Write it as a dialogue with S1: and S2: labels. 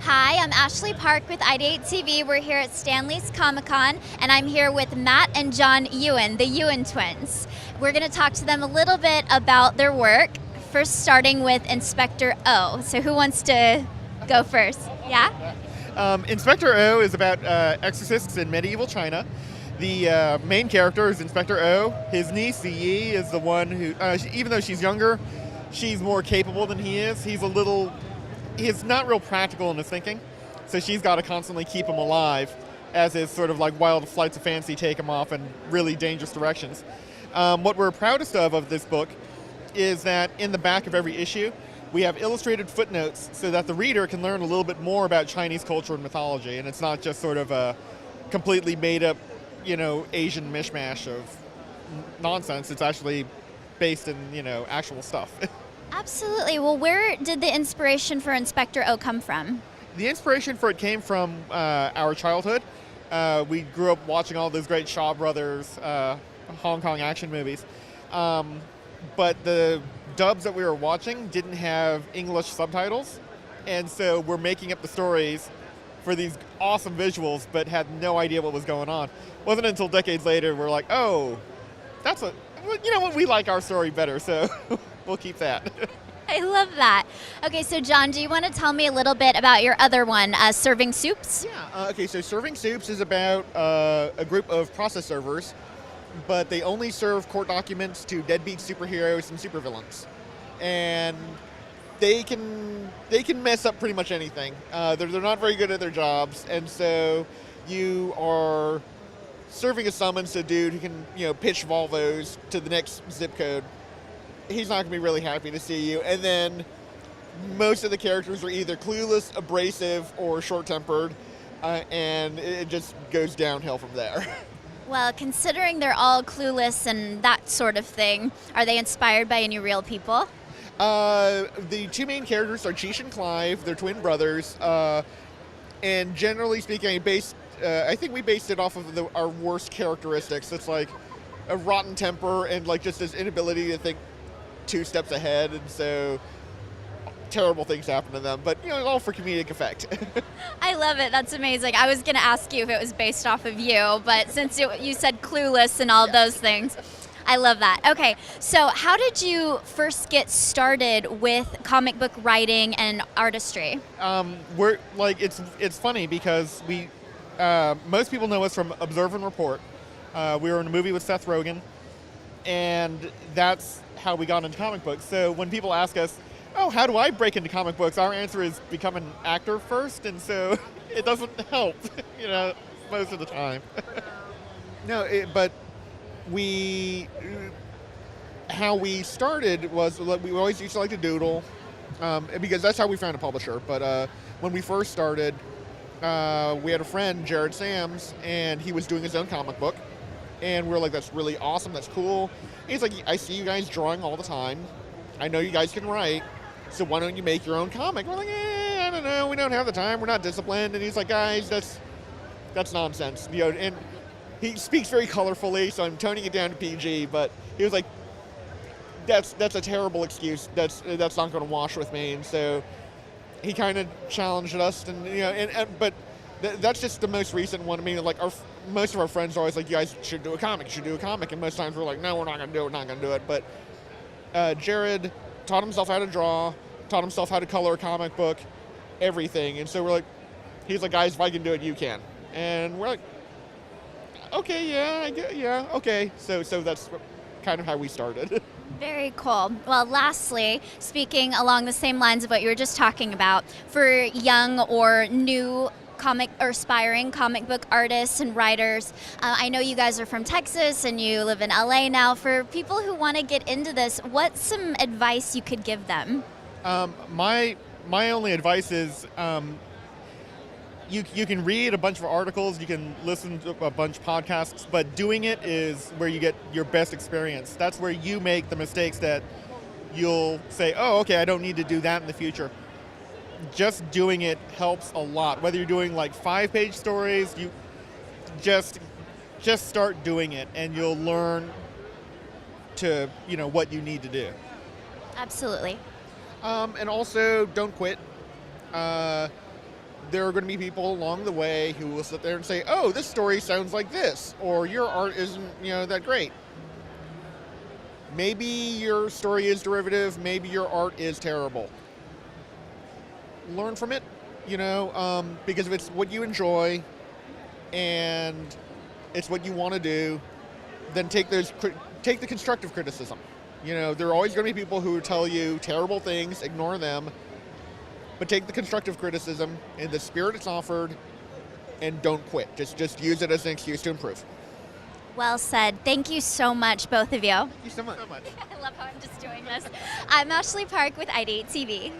S1: Hi, I'm Ashley Park with IdeateTV. We're here at Stanley's Comic-Con, and I'm here with Matt and John Yuan, the Yuan twins. We're going to talk to them a little bit about their work, first starting with Inspector O. So who wants to go first? Yeah?
S2: Inspector O is about exorcists in medieval China. The main character is Inspector O. His niece, Yi, is the one who, even though she's younger, she's more capable than he is. He's not real practical in his thinking, so she's got to constantly keep him alive as his sort of like wild flights of fancy take him off in really dangerous directions. What we're proudest of this book is that in the back of every issue, we have illustrated footnotes so that the reader can learn a little bit more about Chinese culture and mythology, and it's not just sort of a completely made up, Asian mishmash of nonsense. It's actually based in, actual stuff.
S1: Absolutely. Well, where did the inspiration for Inspector O come from?
S2: The inspiration for it came from our childhood. We grew up watching all those great Shaw Brothers Hong Kong action movies. But the dubs that we were watching didn't have English subtitles. And so we're making up the stories for these awesome visuals, but had no idea what was going on. It wasn't until decades later we're like, oh, we like our story better, so we'll keep that.
S1: I love that. Okay, so John, do you want to tell me a little bit about your other one, Serving Soups?
S2: Yeah, okay, so Serving Soups is about a group of process servers, but they only serve court documents to deadbeat superheroes and supervillains. And they can mess up pretty much anything. They're not very good at their jobs, and so you are serving a summons to a dude who can, pitch Volvos to the next zip code. He's not going to be really happy to see you. And then most of the characters are either clueless, abrasive, or short-tempered, and it just goes downhill from there.
S1: Well, considering they're all clueless and that sort of thing, are they inspired by any real people?
S2: The two main characters are Cheech and Clive. They're twin brothers. And generally speaking, I think we based it off of our worst characteristics. It's like a rotten temper and like just this inability to think two steps ahead, and so terrible things happen to them, but all for comedic effect.
S1: I love it. That's amazing. I was going to ask you if it was based off of you, but since you said clueless and all those things, I love that. Okay, so how did you first get started with comic book writing and artistry?
S2: It's funny because we most people know us from Observe and Report. We were in a movie with Seth Rogen, and that's how we got into comic books. So when people ask us, oh, how do I break into comic books? Our answer is become an actor first, and so it doesn't help, most of the time. But how we started was we always used to like to doodle, because that's how we found a publisher. But when we first started, we had a friend, Jared Sams, and he was doing his own comic book. And we were like, that's really awesome, that's cool. And he's like, I see you guys drawing all the time. I know you guys can write, so why don't you make your own comic? We're like, I don't know, we don't have the time, we're not disciplined. And he's like, guys, that's nonsense. And he speaks very colorfully, so I'm toning it down to PG, but he was like, that's a terrible excuse. That's not going to wash with me. And so he kind of challenged us, but that's just the most recent one. I mean, like most of our friends are always like, you guys should do a comic, and most times we're like, no, we're not going to do it, But Jared taught himself how to draw, taught himself how to color a comic book, everything. And so he's like, guys, if I can do it, you can. And we're like, okay, yeah, okay. So that's kind of how we started.
S1: Very cool. Well, lastly, speaking along the same lines of what you were just talking about, for young or new aspiring comic book artists and writers, I know you guys are from Texas and you live in LA now. For people who want to get into this, what's some advice you could give them?
S2: My only advice is you can read a bunch of articles, you can listen to a bunch of podcasts, but doing it is where you get your best experience. That's where you make the mistakes that you'll say, oh, okay, I don't need to do that in the future. Just doing it helps a lot. Whether you're doing like 5-page stories, you just start doing it and you'll learn to, what you need to do.
S1: Absolutely.
S2: And also, don't quit. there are going to be people along the way who will sit there and say, oh, this story sounds like this, or your art isn't, that great. Maybe your story is derivative, maybe your art is terrible. Learn from it, because if it's what you enjoy and it's what you want to do, then take the constructive criticism. There are always going to be people who tell you terrible things, ignore them, but take the constructive criticism in the spirit it's offered and don't quit. Just use it as an excuse to improve.
S1: Well said. Thank you so much, both of you.
S2: Thank you so much.
S1: I love how I'm just doing this. I'm Ashley Park with IdeateTV.